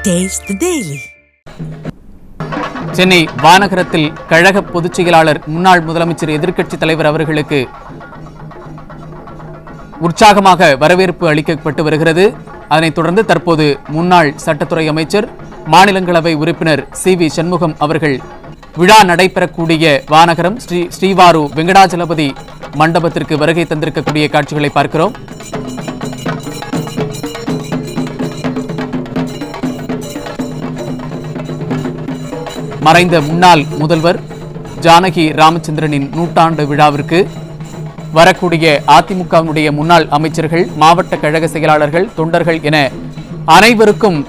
Taste the Daily. Chennai வானகரத்தில் கழக பொதுச் செயலாளர் முன்னாள் முதலமைச்சர் எதிர்க்கட்சித் தலைவர் அவர்களுக்கு உற்சாகமாக வரவேற்பு அளிக்கப்பட்டு வருகிறது. அதனைத் தொடர்ந்து தற்போது முன்னாள் சட்டத்துறை அமைச்சர் மாநிலங்களவை உறுப்பினர் சி.வி. சண்முகம் அவர்கள் விழா நடைபெறக்கூடிய வானகரம் ஸ்ரீவாரு வெங்கடாஜலபதி மண்டபத்திற்கு வருகை தந்திருக்கக்கூடிய காட்சிகளை பார்க்கிறோம். மறைந்த முன்னாள் முதல்வர் ஜானகி ராமச்சந்திரனின் நூற்றாண்டு விழாவிற்கு வரக்கூடிய அதிமுகவினுடைய முன்னாள் அமைச்சர்கள், மாவட்ட கழக செயலாளர்கள், தொண்டர்கள் என அனைவருக்கும்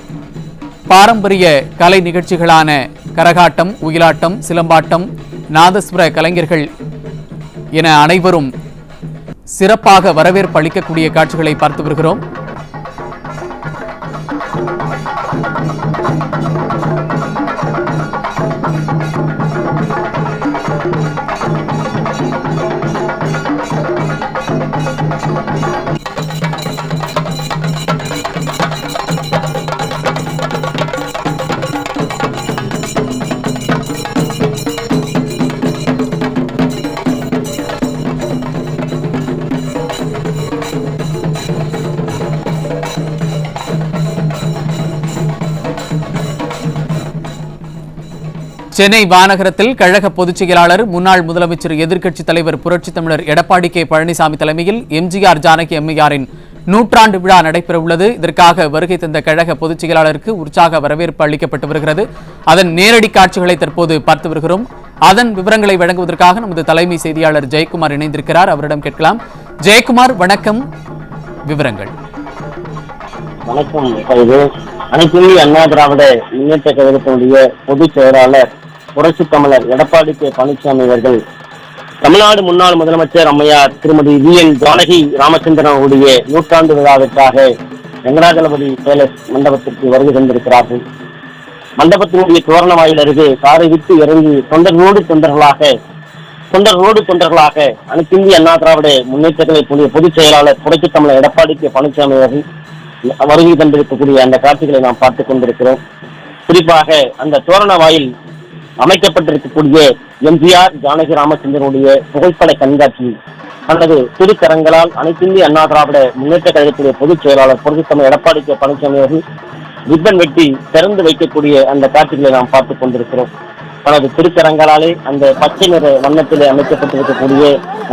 பாரம்பரிய கலை நிகழ்ச்சிகளான கரகாட்டம், ஒயிலாட்டம், சிலம்பாட்டம், நாதஸ்வர கலைஞர்கள் என அனைவரும் சிறப்பாக வரவேற்பு அளிக்கக்கூடிய காட்சிகளை பார்த்து வருகிறோம். சென்னை வானகரத்தில் கழக பொதுச் செயலாளர் முன்னாள் முதலமைச்சர் எதிர்க்கட்சித் தலைவர் புரட்சித் தமிழர் எடப்பாடி கே. பழனிசாமி தலைமையில் எம்ஜிஆர் ஜானகி அம்மையாரின் நூற்றாண்டு விழா நடைபெறவுள்ளது. இதற்காக வருகை தந்த கழக பொதுச் செயலாளருக்கு உற்சாக வரவேற்பு அளிக்கப்பட்டு வருகிறது. அதன் நேரடி காட்சிகளை தற்போது பார்த்து வருகிறோம். அதன் விவரங்களை வழங்குவதற்காக நமது தலைமை செய்தியாளர் ஜெயக்குமார் இணைந்திருக்கிறார். அவரிடம் கேட்கலாம். ஜெயக்குமார், வணக்கம். விவரங்கள். வணக்கம். அனைத்து இந்திய அண்ணா திராவிட முன்னேற்ற கழகத்தினுடைய பொதுச் செயலாளர் புரட்சி தமிழர் எடப்பாடி கே. பழனிசாமி அவர்கள் தமிழ்நாடு முன்னாள் முதலமைச்சர் அம்மையார் திருமதி வி.என். ஜானகி ராமச்சந்திரன் அவருடைய நூற்றாண்டு விழாவிற்காக வெங்கடாஜலபதி பேலஸ் மண்டபத்திற்கு வருகை தந்திருக்கிறார்கள். மண்டபத்தினுடைய தோரண வாயில் அருகே காரை விட்டு இறங்கி தொண்டர்களோடு தொண்டர்களாக அனைத்து இந்திய அண்ணா திராவிட முன்னேற்ற கழகத்தினுடைய பொதுச் செயலாளர் புரட்சி தமிழர் எடப்பாடி கே. பழனிசாமி அவர்கள் வருகை தந்திருக்கக்கூடிய அந்த காட்சிகளை நாம் பார்த்துக் கொண்டிருக்கிறோம். குறிப்பாக அந்த தோரண வாயில் அமைக்கப்பட்டிருக்கக்கூடிய எம்ஜிஆர் ஜானகி ராமச்சந்திரனுடைய புகைப்பட கண்காட்சி அல்லது திருக்கரங்களால் அனைத்து இந்திய அண்ணா திராவிட முன்னேற்ற கழகத்துடைய பொதுச் செயலாளர் புரட்சி தமிழர் எடப்பாடி கே. பழனிசாமி அவர்கள் ரிப்பன் வெட்டி திறந்து வைக்கக்கூடிய அந்த காட்சிகளை நாம் பார்த்துக் கொண்டிருக்கிறோம். தனது திருக்கரங்களாலே அந்த பச்சை நிற வண்ணத்திலே அமைக்கப்பட்டிருக்கக்கூடிய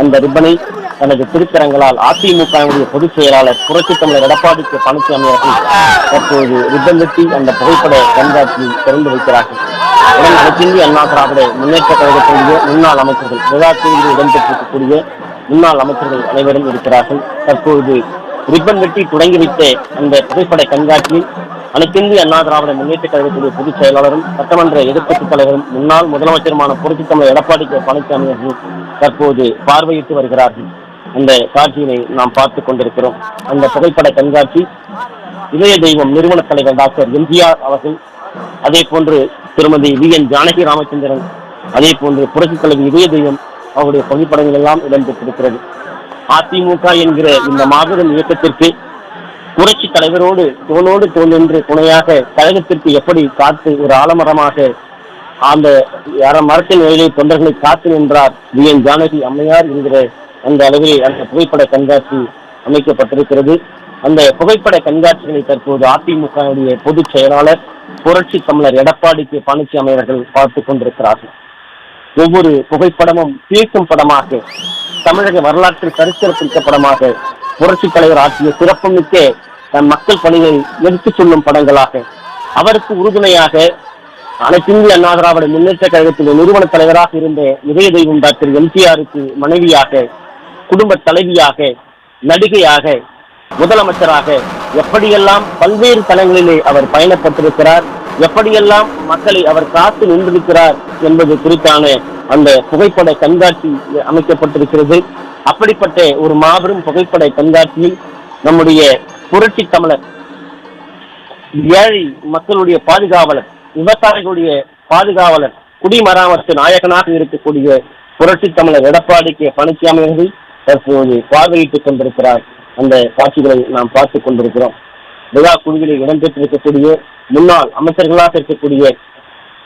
அந்த ரிப்பனை தனது திருக்கரங்களால் அதிமுகவுடைய பொதுச் செயலாளர் புரட்சி தமிழர் எடப்பாடி கே. பழனிசாமி அவர்கள் தற்போது ரிப்பன் வெட்டி அந்த புகைப்பட கண்காட்சியை திறந்து வைக்கிறார்கள். உடன் அனைத்திந்திய அண்ணா திராவிட முன்னேற்ற கழகத்தினுடைய முன்னாள் அமைச்சர்கள், விழாத்தில் இடம்பெற்றிருக்கக்கூடிய முன்னாள் அமைச்சர்கள் அனைவரும் இருக்கிறார்கள். தற்போது ரிப்பன் வெட்டி தொடங்கி வைத்த அந்த புகைப்பட கண்காட்சியில் அனைத்திந்திய அண்ணா திராவிட முன்னேற்ற கழகத்துடைய பொதுச் செயலாளரும் சட்டமன்ற எதிர்க்கட்சித் தலைவரும் முன்னாள் முதலமைச்சருமான புரட்சி தமிழர் எடப்பாடி கே. பழனிசாமி அவர்கள் தற்போது பார்வையிட்டு வருகிறார்கள். அந்த காட்சியினை நாம் பார்த்துக் கொண்டிருக்கிறோம். அந்த புகைப்பட கண்காட்சி இதய தெய்வம் நிறுவன தலைவர் டாக்டர் எம்ஜிஆர் அவர்கள், அதே போன்று திருமதி வி.என். ஜானகி ராமச்சந்திரன், அதே போன்று புரட்சி தலைவர் இதய தெய்வம் அவருடைய புகைப்படங்கள் எல்லாம் இடம்பெற்றிருக்கிறது. அதிமுக என்கிற இந்த மாபெரும் இயக்கத்திற்கு புரட்சி தலைவரோடு தோளோடு தோல் என்று துணையாக கழகத்திற்கு எப்படி காத்து ஒரு ஆலமரமாக அந்த மரத்தின் வழியை தொண்டர்களை காத்து நின்றார் வி.என். ஜானகி அம்மையார் என்கிற அந்த அளவில் அந்த புகைப்பட கண்காட்சி அமைக்கப்பட்டிருக்கிறது. அந்த புகைப்பட கண்காட்சிகளை தற்போது அதிமுகவுடைய பொதுச் செயலாளர் புரட்சி தமிழர் எடப்பாடி கே. பழனிசாமி அவர்கள் பார்த்துக் கொண்டிருக்கிறார்கள். ஒவ்வொரு புகைப்படமும் பேசும் படமாக, தமிழக வரலாற்றில் சரித்திரத்திற்க படமாக, புரட்சி தலைவர் ஆற்றிய சிறப்புமிக்க தன் மக்கள் பணிகளை எடுத்துச் சொல்லும் படங்களாக, அவருக்கு உறுதுணையாக அனைத்து இந்திய அண்ணா திராவிட முன்னேற்ற கழகத்தின் நிறுவன தலைவராக இருந்த இதய தெய்வம் டாக்டர் எம்ஜிஆருக்கு மனைவியாக, குடும்ப தலைவியாக, நடிகையாக, முதலமைச்சராக எப்படியெல்லாம் பல்வேறு தளங்களிலே அவர் பயணப்பட்டிருக்கிறார், எப்படியெல்லாம் மக்களை அவர் காத்து நின்றிருக்கிறார் என்பது குறித்தான அந்த புகைப்பட கண்காட்சி அமைக்கப்பட்டிருக்கிறது. அப்படிப்பட்ட ஒரு மாபெரும் புகைப்பட கண்காட்சியில் நம்முடைய புரட்சி தமிழர், ஏழை மக்களுடைய பாதுகாவலர், விவசாயிகளுடைய பாதுகாவலர், குடிமராமத்து நாயகனாக இருக்கக்கூடிய புரட்சி தமிழர் எடப்பாடி கே. பழனிசாமி அவர்கள் தற்போது பார்வையிட்டுக் கொண்டிருக்கிறார். அந்த காட்சிகளை நாம் பார்த்துக் கொண்டிருக்கிறோம். விழா குழுவில் இடம்பெற்றிருக்கக்கூடிய முன்னாள் அமைச்சர்களாக இருக்கக்கூடிய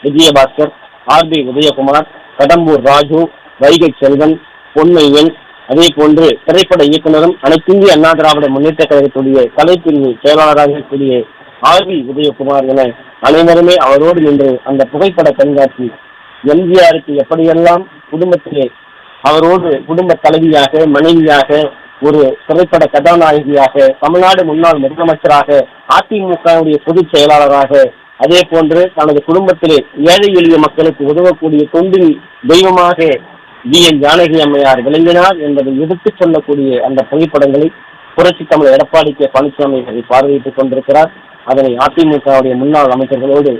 விஜயபாஸ்கர், RB உதயகுமார், கடம்பூர் ராஜு, வைகை செல்வன், பொன்மையன், அதே போன்று திரைப்பட இயக்குநரும் அனைத்திந்திய அண்ணா திராவிட முன்னேற்ற கழகத்துடைய கலைப்பிரிவு செயலாளராக இருக்கக்கூடிய RB உதயகுமார் என அனைவருமே அவரோடு நின்று அந்த புகைப்பட கண்காட்சி எம்ஜிஆருக்கு எப்படியெல்லாம் குடும்பத்திலே அவரோடு குடும்ப தலைவியாக, மனைவியாக, ஒரு திரைப்பட கதாநாயகியாக, தமிழ்நாடு முன்னாள் முதலமைச்சராக, அதிமுகவுடைய பொதுச் செயலாளராக, அதே போன்று தனது குடும்பத்திலே ஏழை எளிய மக்களுக்கு உதவக்கூடிய தொண்டின் தெய்வமாக என் ஜானகி அம்மையார் விளங்கினார் என்பதை எடுத்துச் சொல்லக்கூடிய அந்த புகைப்படங்களை புரட்சி தமிழர் எடப்பாடி கே பழனிசாமி பார்வையிட்டுக் கொண்டிருக்கிறார். அதனை அதிமுகவுடைய முன்னாள் அமைச்சர்களோடு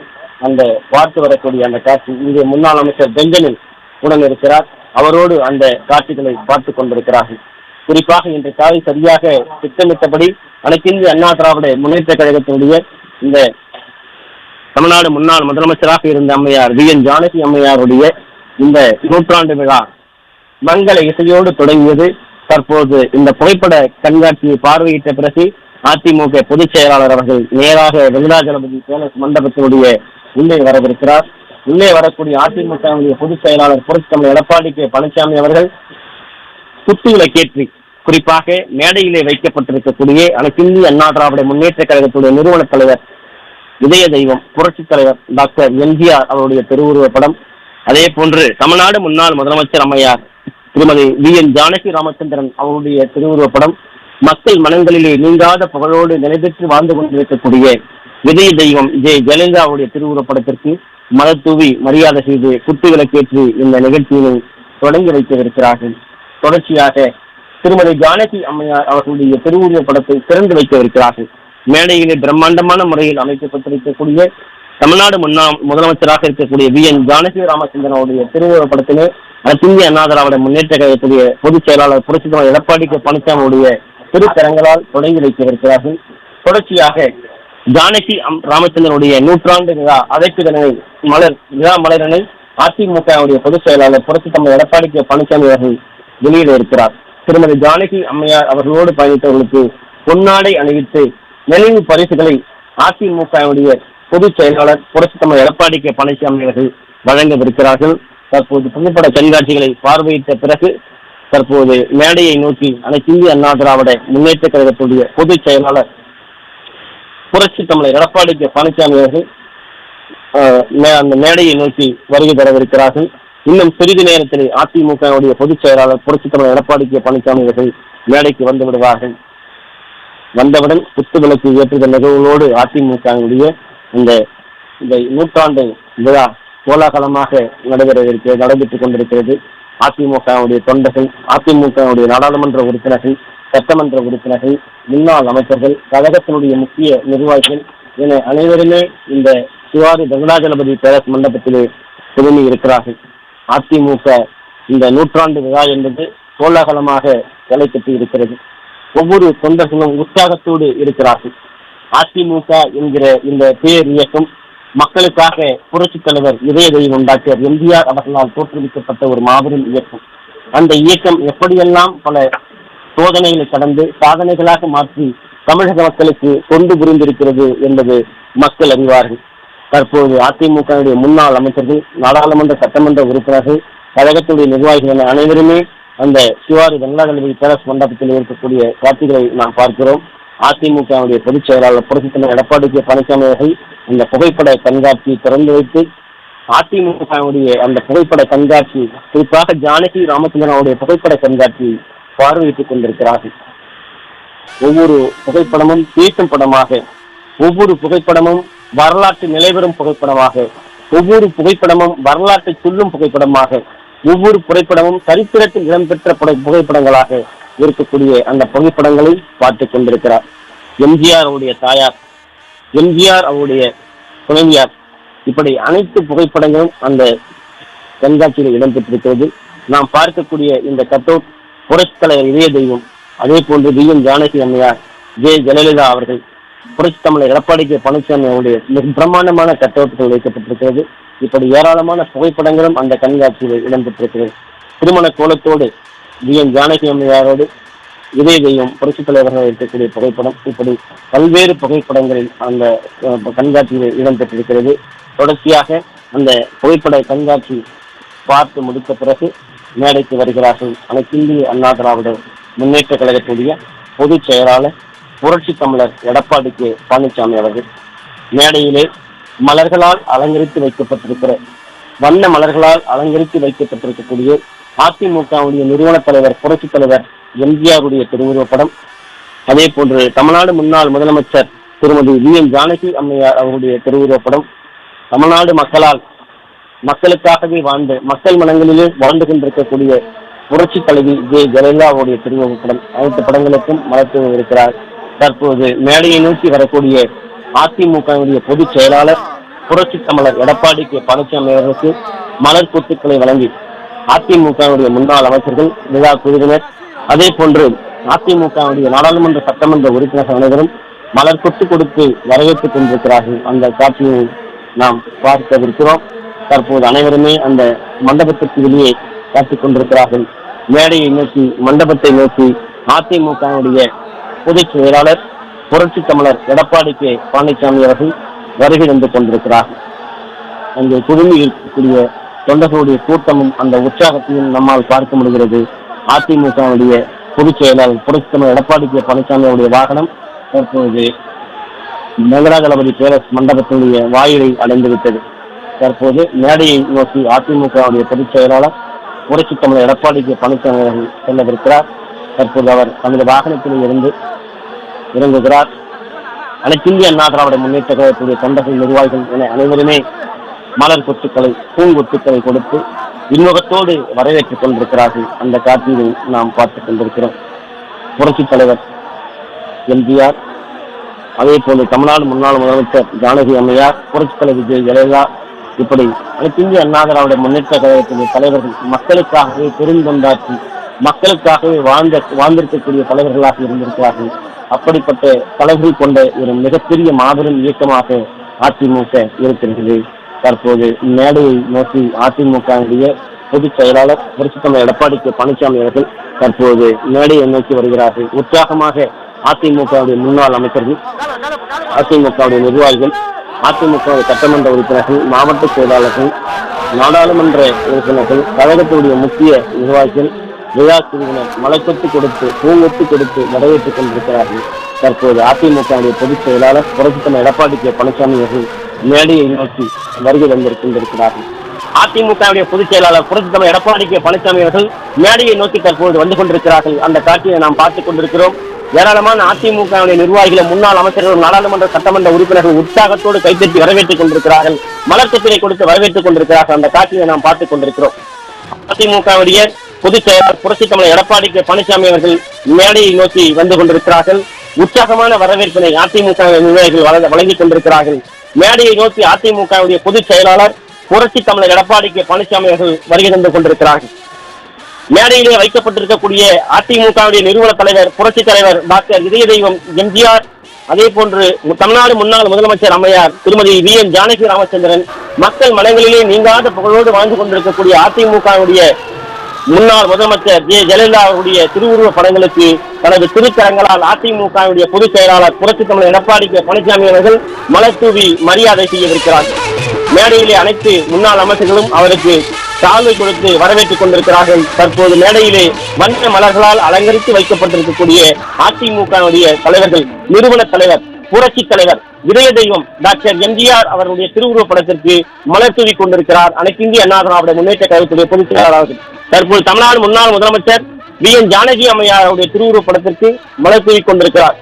அந்த பார்த்து வரக்கூடிய அந்த காட்சி இங்கே முன்னாள் அமைச்சர் பெஞ்சமின் உடன் இருக்கிறார். அவரோடு அந்த காட்சிகளை பார்த்து கொண்டிருக்கிறார்கள். குறிப்பாக இன்று காலை சரியாக திட்டமிட்டபடி அனைத்திந்திய அண்ணா திராவிட முன்னேற்ற கழகத்தினுடைய இந்த தமிழ்நாடு முன்னாள் முதலமைச்சராக இருந்த அம்மையார் என் ஜானகி அம்மையாருடைய இந்த நூற்றாண்டு விழா மங்கள இசையோடு தொடங்கியது. தற்போது இந்த புகைப்பட கண்காட்சியை பார்வையிட்ட பிறகு அதிமுக பொதுச் செயலாளர் அவர்கள் நேராக வெங்கடாஜலபதி பேலஸ் மண்டபத்தினுடைய உள்ளே வரவிருக்கிறார். உள்ளே வரக்கூடிய அதிமுகவுடைய பொதுச் செயலாளர் புரட்சி தமிழர் எடப்பாடி கே பழனிசாமி அவர்கள் குத்துவிளக்கேற்றி குறிப்பாக மேடையிலே வைக்கப்பட்டிருக்கக்கூடிய அனைத்திந்திய அண்ணா திராவிட முன்னேற்ற கழகத்துடைய நிறுவன தலைவர் இதய தெய்வம் புரட்சி தலைவர் டாக்டர் எம்ஜிஆர் அவருடைய திருவுருவ படம், அதே போன்று தமிழ்நாடு முன்னாள் முதலமைச்சர் அம்மையார் திருமதி என் ஜானகி ராமச்சந்திரன் அவருடைய திருவுருவ படம், மக்கள் மனங்களிலே நீங்காத புகழோடு நிலைபெற்று வாழ்ந்து கொண்டிருக்கக்கூடிய இதய தெய்வம் ஜெயலலிதா அவருடைய திருவுருவ படத்திற்கு மலர் தூவி மரியாதை செய்து குத்து விளக்கேற்றி இந்த நிகழ்ச்சியினை தொடங்கி வைக்கவிருக்கிறார்கள். தொடர்ச்சியாக திருமதி ஜானகி அம்மையார் அவர்களுடைய திருவுருவ படத்தை திறந்து வைக்கவிருக்கிறார்கள். மேடையிலே பிரம்மாண்டமான முறையில் அமைக்கப்பட்டிருக்கக்கூடிய தமிழ்நாடு முன்னாள் முதலமைச்சராக இருக்கக்கூடிய என் ஜானகி ராமச்சந்திரன் அவருடைய திருவுருவ படத்திலே அனைத்திந்திய அண்ணா திராவிட முன்னேற்ற கழகத்துடைய பொதுச் செயலாளர் புரட்சி தலைவர் எடப்பாடி கே பழனிசாமியுடைய திருக்கரங்களால் தொடங்கி வைக்கவிருக்கிறார்கள். தொடர்ச்சியாக ஜானகி ராமச்சந்திரனுடைய நூற்றாண்டு விழா அழைப்புதனை விழா மலரனை அதிமுகவுடைய பொதுச் செயலாளர் புரட்சி தலைவர் எடப்பாடி கே பழனிசாமி அவர்கள் வெளியிட இருக்கிறார். திருமதி ஜானகி அம்மையார் அவர்களோடு பயணித்தவர்களுக்கு பொன்னாடை அணிவித்து நினைவு பரிசுகளை அதிமுகவுடைய பொதுச் செயலாளர் புரட்சி தலைவர் எடப்பாடி கே பழனிசாமி அவர்கள் வழங்கவிருக்கிறார்கள். தற்போது புகைப்பட கண்காட்சிகளை பார்வையிட்ட பிறகு தற்போது மேடையை நோக்கி அனைத்திந்திய அண்ணா திராவிட முன்னேற்ற கழகத்துடைய பொதுச் செயலாளர் புரட்சி தமிழர் எடப்பாடி கே பழனிசாமி அவர்கள் அந்த மேடையை நோக்கி வருகை தரவிருக்கிறார்கள். இன்னும் சிறிது நேரத்தில் அதிமுகவுடைய பொதுச் செயலாளர் புரட்சி தமிழர் எடப்பாடி கே பழனிசாமி அவர்கள் மேடைக்கு வந்து விடுவார்கள். வந்தவுடன் குத்து விளக்கு ஏற்றுதல் நிகழ்வுகளோடு அதிமுகவுடைய இந்த நூற்றாண்டு விழா கோலாகலமாக நடைபெற்றுக் கொண்டிருக்கிறது. அதிமுகவுடைய தொண்டர்கள், அதிமுகவுடைய நாடாளுமன்ற உறுப்பினர்கள், சட்டமன்ற உறுப்பினர்கள், முன்னாள் அமைச்சர்கள், கழகத்தினுடைய முக்கிய நிர்வாகிகள் என அனைவருமே இந்த சிவாரி வெங்கடாஜலபதி பேலஸ் மண்டபத்திலே திரும்பி இருக்கிறார்கள். அதிமுக இந்த நூற்றாண்டு விழா என்பது கோலாகலமாக தலைக்கட்டி இருக்கிறது. ஒவ்வொரு தொண்டர்களும் உற்சாகத்தோடு இருக்கிறார்கள். அதிமுக என்கிற இந்த பேர் இயக்கம் மக்களுக்காக புரட்சித் தலைவர் இதய தெய்வம் டாக்டர் எம்ஜிஆர் அவர்களால் தோற்றுவிக்கப்பட்ட ஒரு மாபெரும் இயக்கம். அந்த இயக்கம் எப்படியெல்லாம் பல சோதனைகளை கடந்து சாதனைகளாக மாற்றி தமிழக மக்களுக்கு கொண்டு புரிந்திருக்கிறது என்பது மக்கள் அறிவார்கள். தற்போது அதிமுகவுடைய முன்னாள் அமைச்சர்கள், நாடாளுமன்ற சட்டமன்ற உறுப்பினர்கள், கழகத்துடைய நிர்வாகிகள் என அனைவருமே அந்த சிவாரி வெங்கடாஜலபதி பேலஸ் மண்டபத்தில் இருக்கக்கூடிய காட்சிகளை நாம் பார்க்கிறோம். அதிமுகவுடைய பொதுச் செயலாளர் புரட்சி தலைவர் எடப்பாடி கே பழனிசாமி அவர்கள் இந்த புகைப்பட கண்காட்சியை திறந்து வைத்து அதிமுகவுடைய அந்த புகைப்பட கண்காட்சி குறிப்பாக ஜானகி ராமச்சந்திரனுடைய புகைப்பட கண்காட்சியை பார்வையிட்டுக் கொண்டிருக்கிறார்கள். ஒவ்வொரு புகைப்படமும் பேசும் படமாக, ஒவ்வொரு புகைப்படமும் வரலாற்று நிலைபெறும் புகைப்படமாக, ஒவ்வொரு புகைப்படமும் வரலாற்றை சொல்லும் புகைப்படமாக, ஒவ்வொரு புகைப்படமும் சரித்திரத்தில் இடம்பெற்ற புகைப்படங்களாக இருக்கக்கூடிய அந்த புகைப்படங்களை பார்த்துக் கொண்டிருக்கிறார். எம்ஜிஆர் அவருடைய தாயார், எம்ஜிஆர் அவருடைய துணைவியார், இப்படி அனைத்து புகைப்படங்களும் அந்த கண்காட்சியில் இடம்பெற்றிருக்கிறது. நாம் பார்க்கக்கூடிய இந்த கட்டவுட் புரட்சி தலைவர் இதய தெய்வம், அதே போன்று என் ஜானகி அம்மையார், ஜெயலலிதா அவர்கள், புரட்சி தமிழர் எடப்பாடி கே பழனிசாமி அவருடைய மிக பிரம்மாண்டமான கட்டவுட்டுகள் வைக்கப்பட்டிருக்கிறது. இப்படி ஏராளமான புகைப்படங்களும் அந்த கண்காட்சியில் இடம்பெற்றிருக்கிறது. திருமண கோலத்தோடு என் ஜானகி அம்மையாரோடு இதய தெய்வம் புரட்சித் தலைவர்கள் இருக்கக்கூடிய புகைப்படம், இப்படி பல்வேறு புகைப்படங்களில் அந்த கண்காட்சியில் இடம்பெற்றிருக்கிறது. தொடர்ச்சியாக அந்த புகைப்பட கண்காட்சி பார்த்து முடித்த பிறகு மேடைக்கு வருகிறார்கள் அனைத்திந்திய அண்ணா திராவிட முன்னேற்ற கழகத்துடைய பொதுச் செயலாளர் புரட்சி தமிழர் எடப்பாடி கே பழனிசாமி அவர்கள். மேடையிலே மலர்களால் அலங்கரித்து வைக்கப்பட்டிருக்கிற வண்ண மலர்களால் அலங்கரித்து வைக்கப்பட்டிருக்கக்கூடிய அதிமுகவுடைய நிறுவன தலைவர் புரட்சித் தலைவர் எம்ஜிஆருடைய திருவுருவப்படம், அதே போன்று தமிழ்நாடு முன்னாள் முதலமைச்சர் திருமதி வி.என். ஜானகி அம்மையார் அவருடைய திருவுருவப்படம், தமிழ்நாடு மக்களுக்காகவே வாழ்ந்து மக்கள் மனங்களிலே வாழ்ந்து கொண்டிருக்கக்கூடிய புரட்சி தலைவி ஜெயலலிதாவுடைய திருவுருவப்படம், அனைத்து படங்களுக்கும் மலர்த்து இருக்கிறார். தற்போது மேடையை நோக்கி வரக்கூடிய அதிமுகவுடைய பொதுச் செயலாளர் புரட்சி தமிழர் எடப்பாடி கே பழனிசாமி அவர்களுக்கு மலர் கொத்துக்களை வழங்கி அதிமுகவுடைய முன்னாள் அமைச்சர்கள், விழா குழுவினர், அதே போன்று அதிமுகவுடைய நாடாளுமன்ற சட்டமன்ற உறுப்பினர்கள் அனைவரும் மலர் கொத்து கொடுத்து வரவேற்றுக் கொண்டிருக்கிறார்கள். அந்த காட்சியை நாம் பார்க்கவிருக்கிறோம். தற்போது அனைவருமே அந்த மண்டபத்திற்கு வெளியே காத்துக் கொண்டிருக்கிறார்கள். மேடையை நோக்கி மண்டபத்தை நோக்கி அதிமுகவுடைய பொதுச் செயலாளர் புரட்சி தமிழர் எடப்பாடி கே பழனிசாமி அவர்கள் வருகை வந்து கொண்டிருக்கிறார்கள். அங்கே குழுமி இருக்கக்கூடிய தொண்டர்களுடைய கூட்டமும் அந்த உற்சாகத்தையும் நம்மால் பார்க்க முடிகிறது. அதிமுகவுடைய பொதுச் செயலாளர் புரட்சி தமிழர் எடப்பாடி கே பழனிசாமி அவருடைய வாகனம் தற்போது மங்களாதளபதி பேரஸ் மண்டபத்தினுடைய வாயிலை அடைந்துவிட்டது. தற்போது மேடையை நோக்கி அதிமுகவுடைய பொதுச் செயலாளர் புரட்சி தமிழர் எடப்பாடி கே பழனிசாமி அவர்கள் செல்லவிருக்கிறார். தற்போது அவர் தனது வாகனத்தில் இருந்து இறங்குகிறார். அனைத்திந்திய அண்ணா திராவிட முன்னேற்ற கழகத்துடைய தொண்டர்கள், நிர்வாகிகள் என அனைவருமே மலர் கொத்துக்களை பூங்கொத்துக்களை கொடுத்து இன்முகத்தோடு வரவேற்றுக் கொண்டிருக்கிறார்கள். அந்த காட்சியை நாம் பார்த்துக் கொண்டிருக்கிறோம். புரட்சித் தலைவர் எம்ஜிஆர், அதே போல தமிழ்நாடு முன்னாள் முதலமைச்சர் ஜானகி அம்மையார், புரட்சித் தலைவர் ஜெயலலிதா, இப்படி அனைத்திந்திய அண்ணா திராவிட முன்னேற்ற கழகத்தினுடைய தலைவர்கள் மக்களுக்காகவே பெருந்தொண்டாற்றி மக்களுக்காகவே வாழ்ந்திருக்கக்கூடிய தலைவர்களாக இருந்திருக்கிறார்கள். அப்படிப்பட்ட தலைவர்கள் கொண்ட ஒரு மிகப்பெரிய மாபெரும் இயக்கமாக அதிமுக இருக்கிறது. தற்போது மேடையை நோக்கி அதிமுகவுடைய பொதுச் செயலாளர் புரட்சி தமிழர் எடப்பாடி கே பழனிசாமி அவர்கள் தற்போது மேடையை நோக்கி வருகிறார்கள். உற்சாகமாக அதிமுகவுடைய முன்னாள் அமைச்சர்கள், அதிமுகவுடைய நிர்வாகிகள், அதிமுக சட்டமன்ற உறுப்பினர்கள், மாவட்ட செயலாளர்கள், நாடாளுமன்ற உறுப்பினர்கள், கழகத்துடைய முக்கிய நிர்வாகிகள், விழா குழுவினர் மலைக்கொத்து கொடுத்து பூங்கொத்து கொடுத்து வரவேற்றுக் கொண்டிருக்கிறார்கள். தற்போது அதிமுகவுடைய பொதுச் செயலாளர் புரட்சி தமிழர் எடப்பாடி கே பழனிசாமி அவர்கள் மேடையை நோக்கி வருகை வந்திருக்கிறார்கள். அதிமுகவுடைய பொதுச் செயலாளர் புரட்சி தமிழர் எடப்பாடி கே பழனிசாமி அவர்கள் மேடையை நோக்கி தற்போது வந்து கொண்டிருக்கிறார்கள். அந்த காட்சியை நாம் பார்த்துக் கொண்டிருக்கிறோம். ஏராளமான அதிமுகவுடைய நிர்வாகிகள், முன்னாள் அமைச்சர்கள், நாடாளுமன்ற சட்டமன்ற உறுப்பினர்கள் உற்சாகத்தோடு கைத்தட்டி வரவேற்றுக் கொண்டிருக்கிறார்கள். மலர்கொத்தினை கொடுத்து வரவேற்றுக் கொண்டிருக்கிறார்கள். அந்த காட்சியை நாம் பார்த்துக் கொண்டிருக்கிறோம். அதிமுகவுடைய பொதுச் செயலாளர் புரட்சி தமிழர் எடப்பாடி கே பழனிசாமி அவர்கள் மேடையை நோக்கி வந்து கொண்டிருக்கிறார்கள். உற்சாகமான வரவேற்பினை அதிமுக நிர்வாகிகள் வழங்கிக் கொண்டிருக்கிறார்கள். மேடையை நோக்கி அதிமுகவுடைய பொதுச் செயலாளர் புரட்சி தமிழர் எடப்பாடி கே பழனிசாமி அவர்கள் வருகை தந்து கொண்டிருக்கிறார்கள். மேடையிலே வைக்கப்பட்டிருக்கக்கூடிய அதிமுகவுடைய நிறுவன தலைவர் புரட்சி தலைவர் டாக்டர் இதய தெய்வம் எம்ஜிஆர், அதே போன்று தமிழ்நாடு முன்னாள் முதலமைச்சர் அம்மையார் திருமதி வி.என். ஜானகி ராமச்சந்திரன், மக்கள் மனங்களிலே நீங்காத புகழோடு வாழ்ந்து கொண்டிருக்கக்கூடிய அதிமுகவுடைய முன்னாள் முதலமைச்சர் ஜெயலலிதா அவருடைய திருவுருவ படங்களுக்கு தனது திருக்கரங்களால் அதிமுகவுடைய பொதுச் செயலாளர் புரட்சி தமிழர் எடப்பாடி கே பழனிசாமி அவர்கள் மலர் தூவி மரியாதை செய்யவிருக்கிறார்கள். மேடையிலே அனைத்து முன்னாள் அமைச்சர்களும் அவருக்கு சால்வை கொடுத்து வரவேற்றுக் கொண்டிருக்கிறார்கள். தற்போது மேடையிலே வண்ண மலர்களால் அலங்கரித்து வைக்கப்பட்டிருக்கக்கூடிய அதிமுகவுடைய தலைவர்கள், நிறுவன தலைவர் புரட்சி தலைவர் இதய தெய்வம் டாக்டர் எம்ஜிஆர் அவருடைய திருவுருவ படத்திற்கு மலர் தூவி கொண்டிருக்கிறார் அனைத்திந்திய அண்ணா திராவிட முன்னேற்ற கழகத்துடைய பொதுச் செயலாளர். தற்போது தமிழ்நாடு முன்னாள் முதலமைச்சர் வி.என். ஜானகி அம்மையார் அவருடைய திருவுருவ படத்திற்கு மலர் தூவி கொண்டிருக்கிறார்.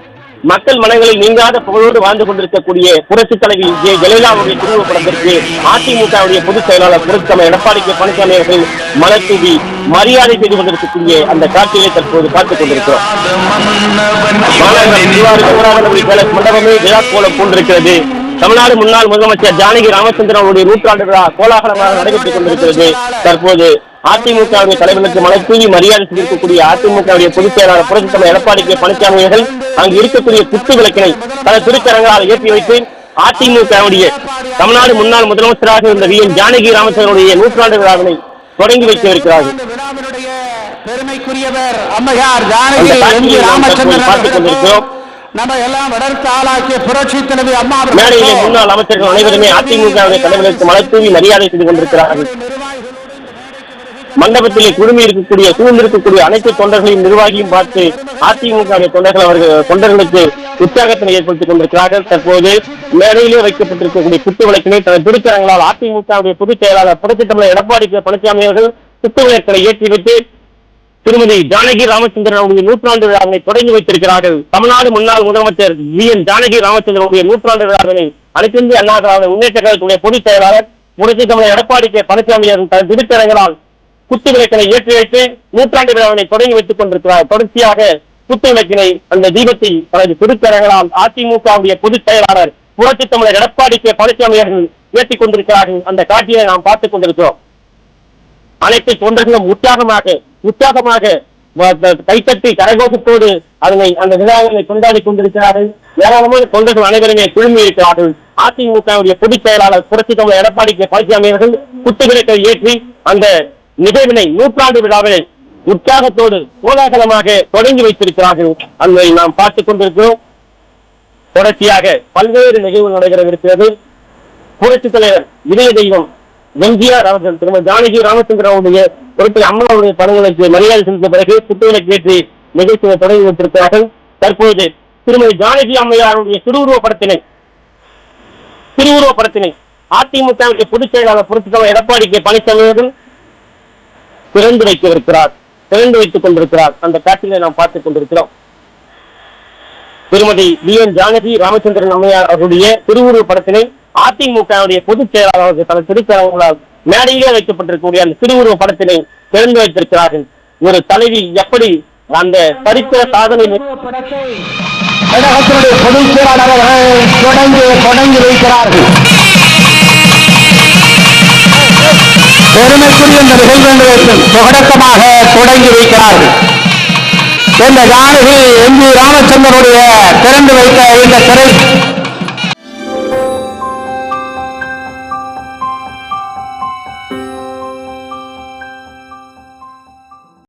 மக்கள் மனங்களில் நீங்காத புகழோடு வாழ்ந்து கொண்டிருக்கக்கூடிய புரட்சி தலைவி ஜெயலலிதாவுடைய திருவுருவ படத்திற்கு அதிமுகவுடைய பொதுச் செயலாளர் புரட்சி தமிழர் எடப்பாடி கே பழனிசாமி அவர்கள் மலர் தூவி மரியாதை செய்து கொண்டிருக்கக்கூடிய அந்த காட்சியை தற்போது பார்த்துக் கொண்டிருக்கிறோம். மண்டபமே விழா கோலம் கொண்டிருக்கிறது. தமிழ்நாடு முன்னாள் முதலமைச்சர் ஜானகி ராமச்சந்திரன் அவருடைய நூற்றாண்டு விழா கோலாகலமாக நடைபெற்றுக் கொண்டிருக்கிறது. தற்போது அதிமுகவுடைய தலைவர்களுக்கு மலர் தூவி மரியாதை செய்திருக்கக்கூடிய அதிமுகவுடைய பொதுச் செயலாளர் புரட்சி தமிழர் எடப்பாடி கே பழனிசாமி அவர்கள் அங்கு இருக்கக்கூடிய குத்து விளக்கினை பல திருக்கரங்களால் ஏற்றி வைத்து அதிமுகவுடைய தமிழ்நாடு முன்னாள் முதலமைச்சராக இருந்த வி.என். ஜானகி ராமச்சந்திரனுடைய நூற்றாண்டு விழாவினை தொடங்கி வைக்கவிருக்கிறார்கள். பெருமைக்குரியவர் அம்மையார் ஜானகி அந்த எம் காட்சியை ஜி நாம் ராமச்சந்திரன் தற்போது பார்த்துக் கொண்டிருக்கிறோம். நம்ம எல்லாம் வளர்த்து ஆளாக்கிய புரட்சி தலைவி அம்மா மேடையிலே முன்னாள் அமைச்சர்கள் அனைவருமே அதிமுகவுடைய தலைவர்களுக்கு மலர்தூவி மரியாதை செய்து கொண்டிருக்கிறார்கள். மண்டபத்திலே குழுமி இருக்கக்கூடிய சூழ்ந்திருக்கக்கூடிய அனைத்து தொண்டர்களையும் நிர்வாகியும் பார்த்து அதிமுக தொண்டர்களுக்கு உற்சாகத்தினை ஏற்படுத்திக் கொண்டிருக்கிறார்கள். தற்போது மேடையிலே வைக்கப்பட்டிருக்கக்கூடிய குத்து விளக்கினை தனது திருக்கரங்களால் அதிமுகவுடைய பொதுச் செயலாளர் புரட்சித் தமிழர் எடப்பாடி பழனிசாமி அவர்கள் குத்து விளக்கினை ஏற்றி வைத்து திருமதி ஜானகி ராமச்சந்திரன் அவருடைய 100ஆண்டு விழாவினை தொடங்கி வைத்திருக்கிறார்கள். தமிழ்நாடு முன்னாள் முதலமைச்சர் ஜானகி ராமச்சந்திரனுடைய 100ஆண்டு விழாவினை அனைத்து இந்திய அண்ணா திராவிட முன்னேற்ற கழகத்துடைய பொதுச் செயலாளர் புரட்சித் தமிழர் எடப்பாடி பழனிசாமி தனது திருக்கரங்களால் குத்து விளக்கினை ஏற்றி வைத்து 100ஆண்டு விழாவினை தொடங்கி வைத்துக் கொண்டிருக்கிறார். தொடர்ச்சியாக குத்து விளக்கினை அந்த தீபத்தை தனது திருக்கரங்களால் அதிமுகவுடைய பொதுச் செயலாளர் புரட்சித் தமிழர் எடப்பாடி பழனிசாமி அவர்கள் ஏற்றிக் கொண்டிருக்கிறார்கள். அந்த காட்சியை நாம் பார்த்துக் கொண்டிருக்கிறோம். அனைத்து தொண்டர்களும் உற்சாகமாக கைத்தட்டி கரகோஷத்தோடு அந்த விழாவை கொண்டாடி கொண்டிருக்கிறார்கள். ஏராளமான தொண்டர்கள் அனைவருமே குழுமி இருக்கிறார்கள். அதிமுகவுடைய பொதுச் செயலாளர் புரட்சித் தமிழர் எடப்பாடி பழனிசாமி அவர்கள் குத்துவிளக்கை ஏற்றி அந்த நிகழ்வினை 100ஆண்டு விழாவை உற்சாகத்தோடு கோலாகலமாக தொடங்கி வைத்திருக்கிறார்கள். அதை நாம் பார்த்துக் கொண்டிருக்கிறோம். தொடர்ச்சியாக பல்வேறு நிகழ்வுகள் நடைபெறவிருக்கிறது. புரட்சித் தலைவர் இதய தெய்வம் எம்ஜிஆர் அவர்கள் திருமதி ஜானகி ராமச்சந்திரனுடைய பொறுப்பில் அம்மாவுடைய படங்களுக்கு மரியாதை செலுத்த பிறகு குத்துவிளக்கு ஏற்றி நிகழ்ச்சியை தொடங்கி வைத்திருக்கிறார்கள். தற்போது திருமதி ஜானகி அம்மையாருடைய திருவுருவ படத்தினை அதிமுக பொதுச் செயலாளர் புரட்சித் தலைவர் எடப்பாடி பழனிசாமி அவர்கள் திறந்து வைத்துக் கொண்டிருக்கிறார். அந்த காட்சிகளை நாம் பார்த்துக் கொண்டிருக்கிறோம். திருமதி ஜானகி ராமச்சந்திரன் அம்மையார் அவருடைய திருவுருவ படத்தினை அதிமுகவுடைய பொதுச் செயலாளர் தனது திருக்கரங்களால் மேடையிலே வைக்கப்பட்டிருக்கக்கூடிய அந்த திருவுருவ படத்தினை திறந்து வைத்திருக்கிறார்கள். ஒரு தலைவி எப்படி அந்த சரித்திர சாதனை பொதுச் செயலாளர்கள் தொடங்கி வைக்கிறார்கள். பெருமைக்குரிய இந்த நிகழ்வுகளுக்கு தொடக்கமாக தொடங்கி வைக்கிறார்கள். இந்த ஜானகி எம் ஜி ராமச்சந்திரனுடைய திறந்து வைத்த இந்த திரை